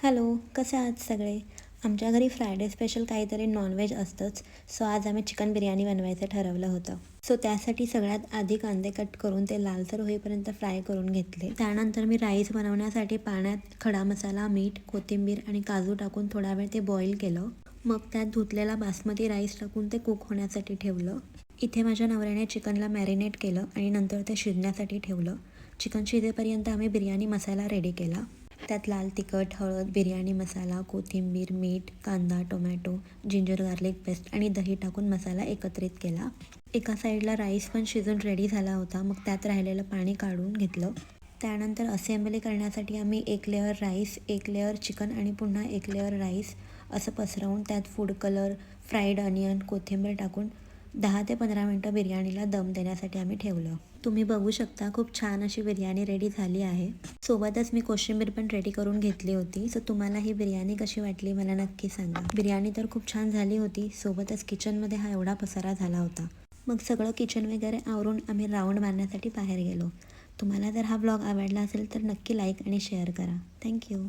Hello, कसे आहात सगळे? आमच्या घरी फ्रायडे स्पेशल काहीतरी नॉनव्हेज असतंच. सो आज आम्ही चिकन बिर्याणी बनवायचं ठरवलं होतं. सो त्यासाठी सगळ्यात आधी कांदे कट करून ते लालसर होईपर्यंत फ्राय करून घेतले. त्यानंतर मी राईस बनवण्यासाठी पाण्यात खडा मसाला, मीठ, कोथिंबीर आणि काजू टाकून थोडा वेळ ते बॉईल केलं. मग त्यात धुतलेला बासमती राईस टाकून ते कुक होण्यासाठी ठेवलं. इथे माझ्या नवऱ्याने चिकनला मॅरिनेट केलं आणि नंतर ते शिजण्यासाठी ठेवलं. चिकन शिजेपर्यंत आम्ही बिर्याणी मसाला रेडी केला. त्यात लाल तिखट, हळद, बिर्याणी मसाला, कोथिंबीर, मीठ, कांदा, टोमॅटो, जिंजर गार्लिक पेस्ट आणि दही टाकून मसाला एकत्रित केला. एका साईडला राईस पण शिजून रेडी झाला होता. मग त्यात राहिलेलं पाणी काढून घेतलं. त्यानंतर असेंबली करण्यासाठी आम्ही एक लेअर राईस, एक लेअर चिकन आणि पुन्हा एक लेअर राईस असं पसरवून त्यात फूड कलर, फ्राईड अनियन, कोथिंबीर टाकून 10 ते 15 मिनटं बिर्याणीला दम देण्यासाठी आम्ही ठेवलं. तुम्ही बघू शकता खूप छान अशी बिर्याणी रेडी झाली आहे. सोबतच मी कोशिंबीर पण रेडी करून घेतली होती. सो तुम्हाला ही बिर्याणी कशी वाटली मला नक्की सांगा. बिर्याणी तर खूप छान झाली होती. सोबतच किचनमध्ये हा एवढा पसारा झाला होता. मग सगळं किचन वगैरे आवरून आम्ही राऊंड मारण्यासाठी बाहेर गेलो. तुम्हाला जर हा व्लॉग आवडला असेल तर नक्की लाईक आणि शेअर करा. थँक्यू.